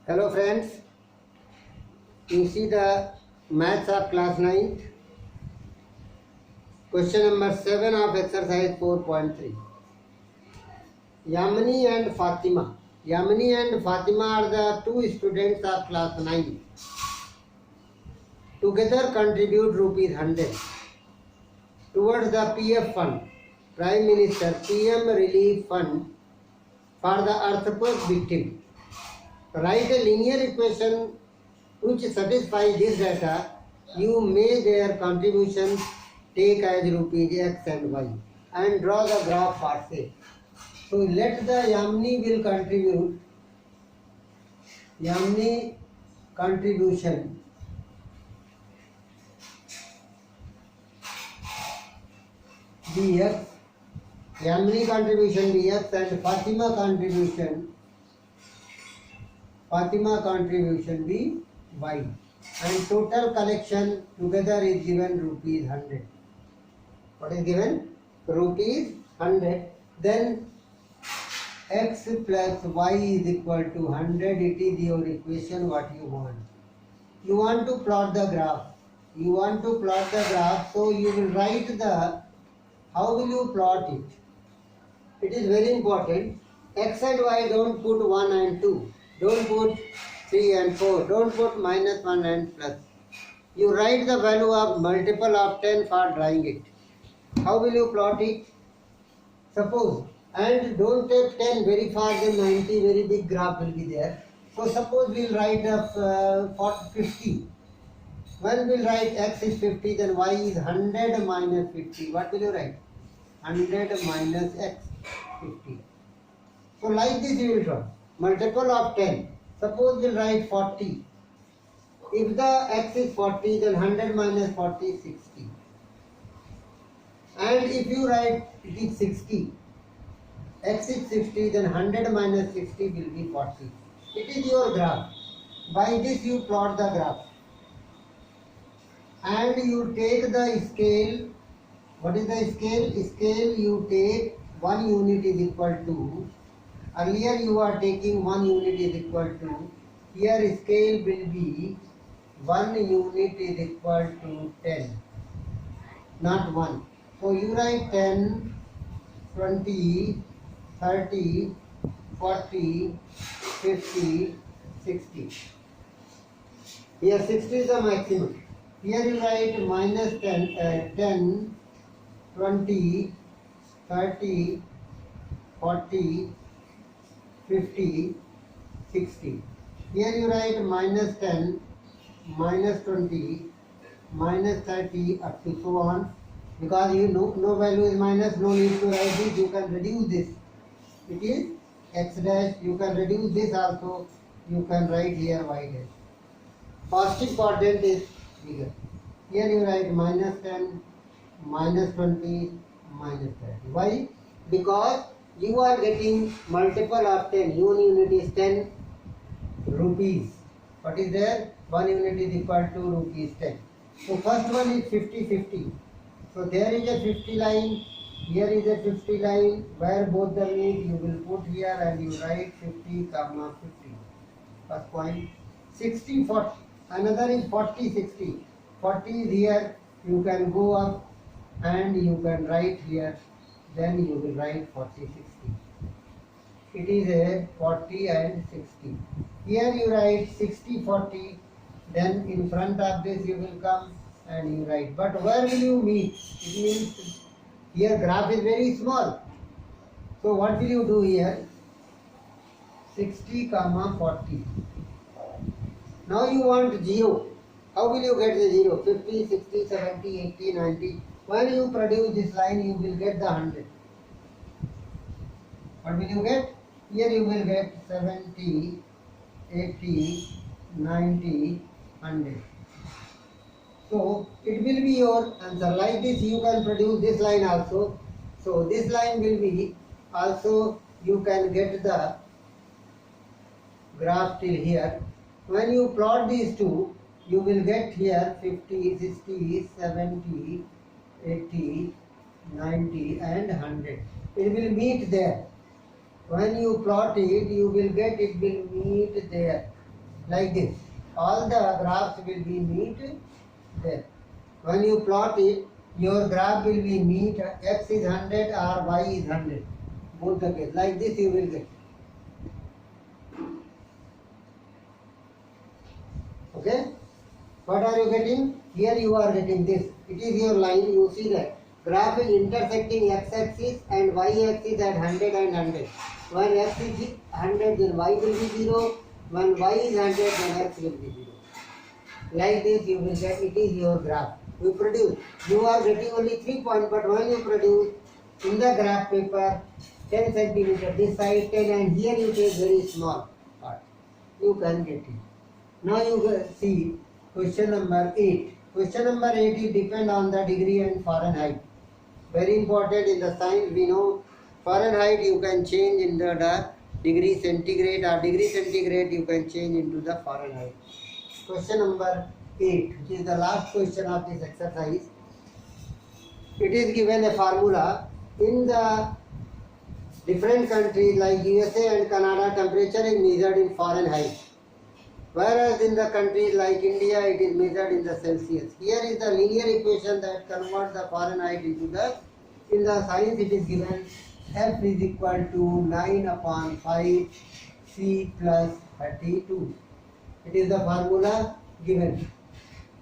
Hello friends, you see the maths of class 9th, question number 7 of exercise 4.3. Yamini and Fatima. Yamini and Fatima are the two students of class 9. Together contribute rupees 100 towards the PF fund, Prime Minister PM Relief Fund for the earthquake victim. Write a linear equation which satisfies this data. You may their contributions take as rupees X and Y and draw the graph for sale. So let the Yamini will contribute. Yamini contribution dx, Yamini contribution dx and Fatima contribution be y, and total collection together is given rupees 100. What is given? Rupees 100. Then x plus y is equal to 100. It is your equation what you want. You want to plot the graph. So you will write the, how will you plot it? It is very important. X and y don't put 1 and 2. Don't put 3 and 4. Don't put -1 and plus. You write the value of multiple of 10 for drawing it. How will you plot it? Suppose, and don't take 10 very far, then 90, very big graph will be there. So suppose we'll write 50. When we'll write x is 50, then y is 100 minus 50. What will you write? 100 minus x, 50. So like this you will draw. Multiple of 10. Suppose we'll write 40. If the x is 40, then 100 minus 40 is 60. And if you write it is 60, x is 60, then 100 minus 60 will be 40. It is your graph. By this you plot the graph. And you take the scale. What is the scale? Scale you take 1 unit is equal to. Earlier you are taking 1 unit is equal to. Here scale will be 1 unit is equal to 10. Not 1. So you write 10, 20, 30, 40, 50, 60. Here 60 is the maximum. Here you write minus 10, 20, 30, 40, 50, 60. Here you write minus 10, minus 20, minus 30 up to so on. Because you know no value is minus, no need to write this. You can reduce this. It is x dash. You can reduce this also. You can write here y dash. First quadrant is bigger. Here you write minus 10, minus 20, minus 30. Why? Because you are getting multiple of 10. 1 unit is 10 rupees. What is there? 1 unit is equal to rupees 10. So first one is 50, 50. So there is a 50 line. Here is a 50 line. Where both the meet, you will put here and you write 50, comma 50. First point. 60, 40. Another is 40, 60. 40 is here. You can go up and you can write here. Then you will write 40, 60. It is a 40 and 60. Here you write 60, 40. Then in front of this you will come and you write. But where will you meet? It means here graph is very small. So what will you do here? 60, comma 40. Now you want 0. How will you get the 0? 50, 60, 70, 80, 90. When you produce this line, you will get the 100. What will you get? Here you will get 70, 80, 90, 100. So it will be your answer. Like this you can produce this line also. So this line will be also, you can get the graph till here. When you plot these two, you will get here 50, 60, 70, 80, 90 and 100. It will meet there. When you plot it, you will get it will meet there. like this. All the graphs will be meet there. When you plot it, your graph will be meet x is 100 or y is 100. Both the case. Like this you will get. Okay? What are you getting? Here you are getting this. It is your line. You see that graph is intersecting x-axis and y-axis at 100 and 100. When x is 100, then y will be 0. When y is 100, then x will be 0. Like this you will get, it is your graph. You produce. You are getting only 3 points, but when you produce in the graph paper, 10 centimeter this side, 10, and here you take very small part. You can get it. Now you see question number 8. Question number 8 is depend on the degree and Fahrenheit. Very important in the science. We know Fahrenheit you can change in the degree centigrade, or degree centigrade you can change into the Fahrenheit. Question number 8, which is the last question of this exercise. It is given a formula. In the different countries like USA and Canada, temperature is measured in Fahrenheit. Whereas in the countries like India, it is measured in the Celsius. Here is the linear equation that converts the Fahrenheit into the, in the science it is given F is equal to 9 upon 5 C plus 32. It is the formula given.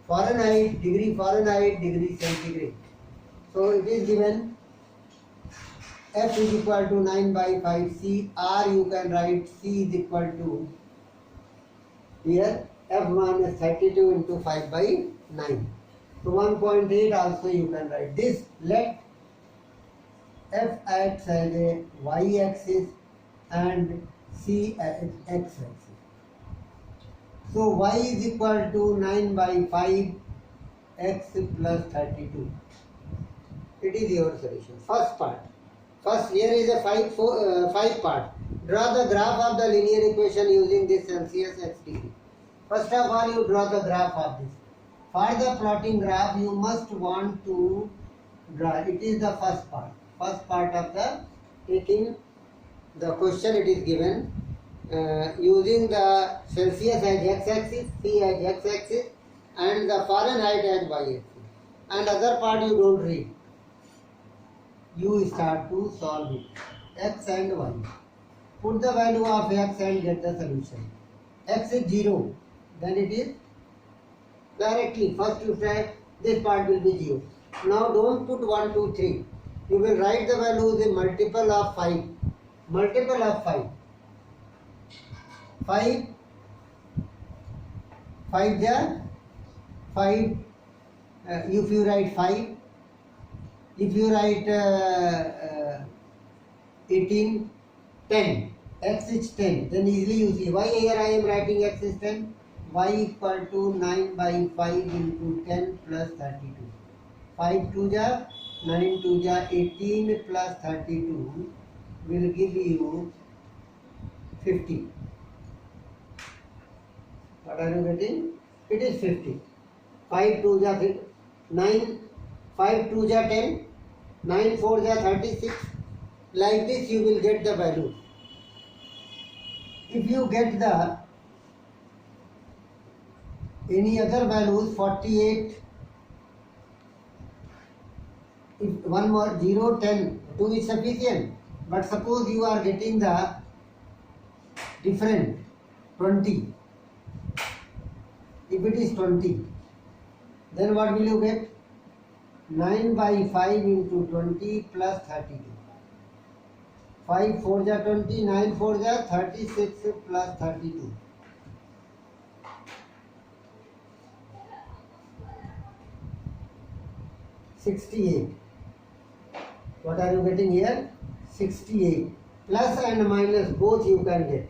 Fahrenheit, degree centigrade. So it is given F is equal to 9 by 5 C, or you can write C is equal to, here F minus 32 into 5 by 9. So 1.8 also you can write this. Let F acts as a y axis and C as x axis. So y is equal to 9 by 5 x plus 32. It is your solution. First part. First, here is a 5 part. Draw the graph of the linear equation using this Celsius x degree. First of all, you draw the graph of this. For the plotting graph, you must want to draw. It is the first part. First part of the taking the question. It is given using the Celsius as x-axis, C as x-axis, and the Fahrenheit as y-axis. And other part you don't read. You start to solve it. X and y. Put the value of x and get the solution. X is 0. Then it is directly. First you try, this part will be 0. Now don't put 1, 2, 3. You will write the values in multiple of 5. Multiple of 5. 5 there 5. If you write 5, if you write 18, 10, x is 10, then easily you see why here I am writing x is 10. Y equal to 9 by 5 into 10 plus 32. 5 2 ja 9 2 ja 18 plus 32 will give you 50. What are you getting? It is 50. 5 2 ja 9, 5 2 ja 10, 9 4 ja 36. Like this you will get the value. If you get the any other values, 48, if one more 0, 10, 2 is sufficient. But suppose you are getting the different 20. If it is 20, then what will you get? 9 by 5 into 20 plus 32. 5 4 ja 20, 9 4 ja 36 plus 32. 68. What are you getting here? 68. Plus and minus both you can get.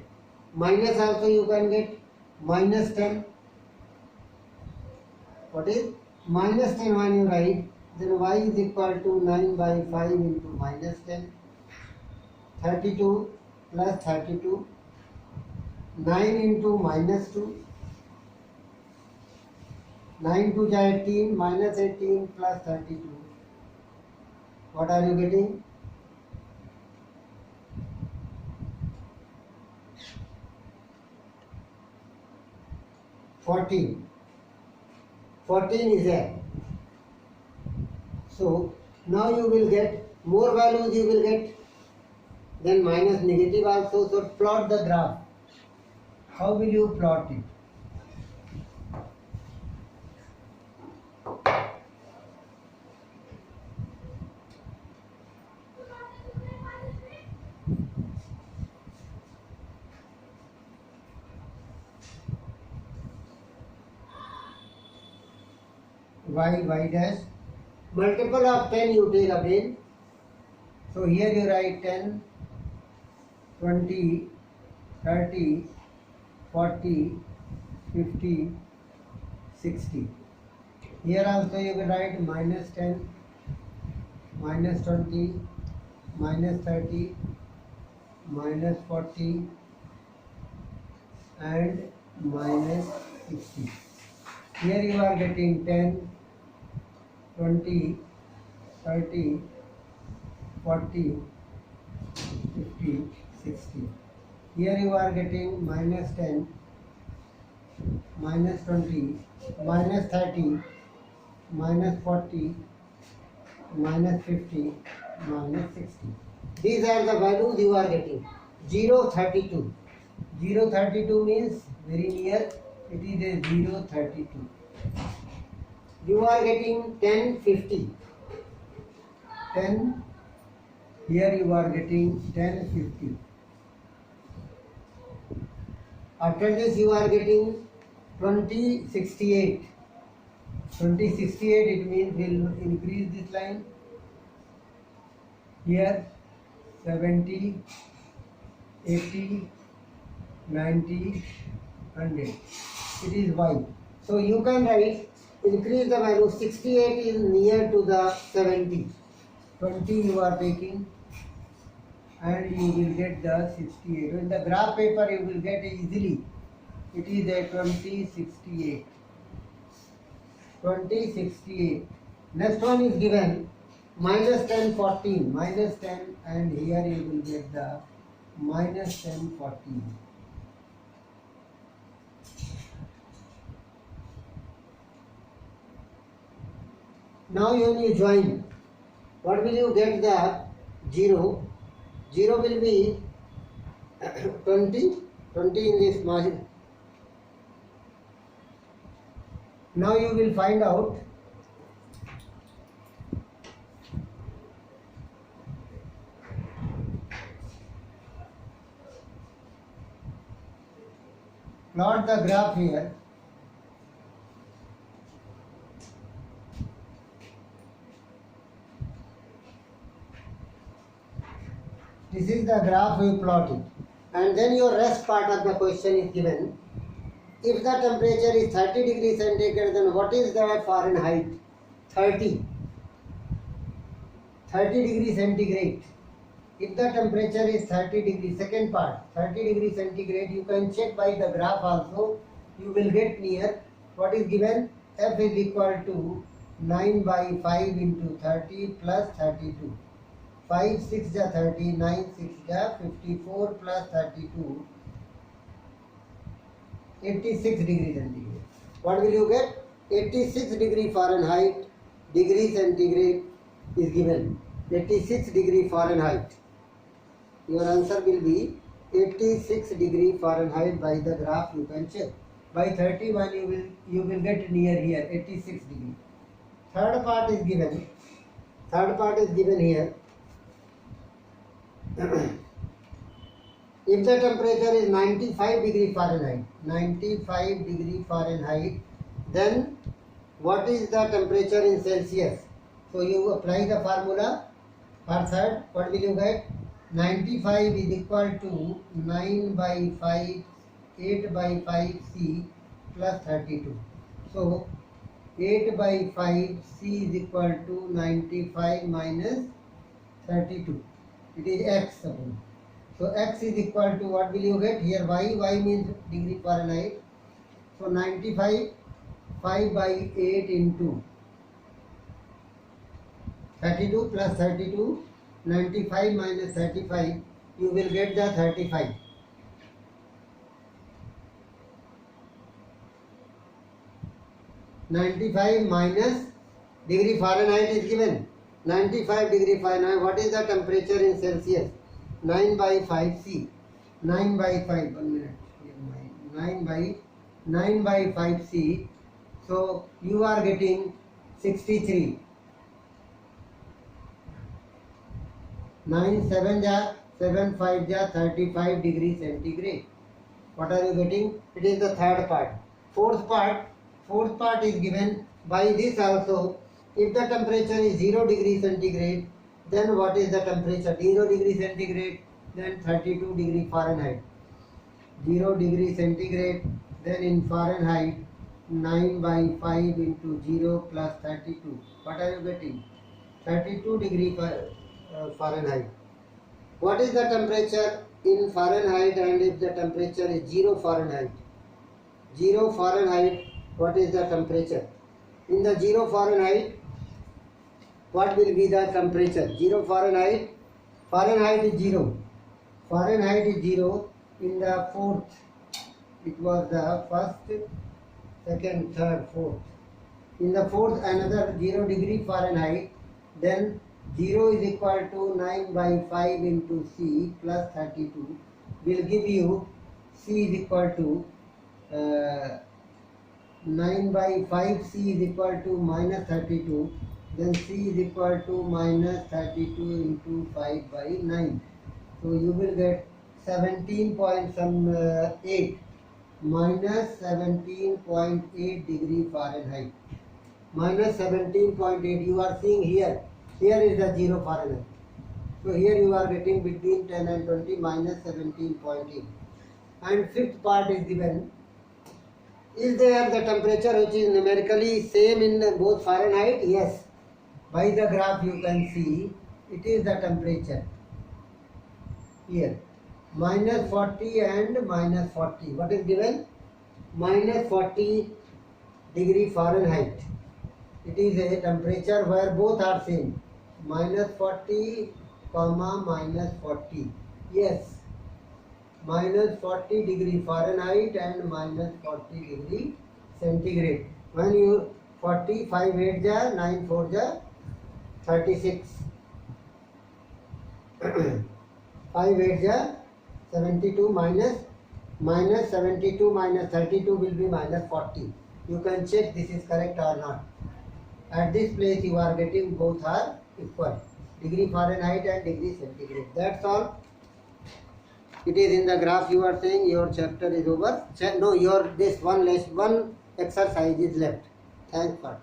Minus also you can get. Minus 10. What is? Minus 10 when you write, then y is equal to 9 by 5 into minus 10. 32 plus 32. 9 into minus 2. 9 to 18, minus 18 plus 32. What are you getting? 14. 14 is there. So now you will get more values, you will get, then minus negative also. So plot the graph. How will you plot it? Y dash, multiple of 10 you take again. So here you write 10, 20, 30, 40, 50, 60. Here also you will write minus 10, minus 20, minus 30, minus 40 and minus 60. Here you are getting 10, 20, 30, 40, 50, 60. Here you are getting minus 10, minus 20, minus 30, minus 40, minus 50, minus 60. These are the values you are getting. 0, 32. 0, 32 means very near. It is a 0, 32. You are getting 10, 50. 10. Here you are getting 10, 50. After this you are getting 20, 68. 20, 68, it means we will increase this line. Here 70, 80, 90, 100. It is Y. So you can write, increase the value. 68 is near to the 70. 20 you are taking and you will get the 68. In the graph paper you will get easily. It is a 20, 68. 20, 68. Next one is given minus 10, 14. Minus 10 and here you will get the minus 10, 14. Now when you join, what will you get? The 0. 0 will be 20. 20 in this margin. Now you will find out plot the graph here. This is the graph we plotted, and then your rest part of the question is given. If the temperature is 30 degrees centigrade, then what is the Fahrenheit? 30. 30 degrees centigrade. If the temperature is 30 degrees, second part, 30 degrees centigrade, you can check by the graph also. You will get near. What is given? F is equal to 9 by 5 into 30 plus 32. 5 6 ja 30, 9 6 ja 54 plus 32, 86 degrees centigrade. What will you get? 86 degree Fahrenheit, degree centigrade is given. 86 degree Fahrenheit. Your answer will be 86 degree Fahrenheit. By the graph you can check. By 31 you will get near here, 86 degree. Third part is given. Third part is given here. If the temperature is 95 degree Fahrenheit, 95 degree Fahrenheit, then what is the temperature in Celsius? So you apply the formula for third. What will you get? 95 is equal to 9 by 5, 8 by 5 C plus 32. So 8 by 5 C is equal to 95 minus 32. It is X. So X is equal to, what will you get? Here Y means degree Fahrenheit. So 95, 5 by 8 into 32 plus 32, 95 minus 35, you will get the 35. 95 minus degree Fahrenheit is given. 95 degree Fahrenheit. What is the temperature in Celsius? 9 by 5 C. 9 by 5. 1 minute. 9 by 5 C. So you are getting 63. 9 7 ja 7 5 ja 35 degree centigrade. What are you getting? It is the third part. Fourth part is given by this also. If the temperature is 0 degree centigrade, then what is the temperature? 0 degree centigrade, then 32 degree Fahrenheit. 0 degree centigrade, then in Fahrenheit 9 by 5 into 0 plus 32. What are you getting? 32 degree Fahrenheit. What is the temperature in Fahrenheit, and if the temperature is 0 Fahrenheit? 0 Fahrenheit, what is the temperature? In the 0 Fahrenheit, what will be the temperature? 0 Fahrenheit, Fahrenheit is 0. Fahrenheit is 0. In the fourth, it was the first, second, third, fourth. In the fourth, another 0 degree Fahrenheit, then 0 is equal to 9 by 5 into C plus 32 will give you C is equal to 9 by 5 C is equal to minus 32, then C is equal to minus 32 into 5 by 9. So you will get 17.8 minus 17.8 degree Fahrenheit. Minus 17.8 you are seeing here. Here is the 0 Fahrenheit. So here you are getting between 10 and 20 minus 17.8. And fifth part is given. Is there the temperature which is numerically same in both Fahrenheit? Yes. By the graph you can see it is the temperature. Here. Minus 40 and minus 40. What is given? Minus 40 degree Fahrenheit. It is a temperature where both are same. Minus 40, comma minus 40. Yes. Minus 40 degree Fahrenheit and minus 40 degree centigrade. When you 40, 5 8 ja, 9 4 ja, 36. 5 8 ja, 72 minus 72 minus 32 will be minus 40. You can check this is correct or not. At this place you are getting both are equal. Degree Fahrenheit and degree centigrade. That's all. It is in the graph you are saying your chapter is over. No, your this one exercise is left. Thanks for.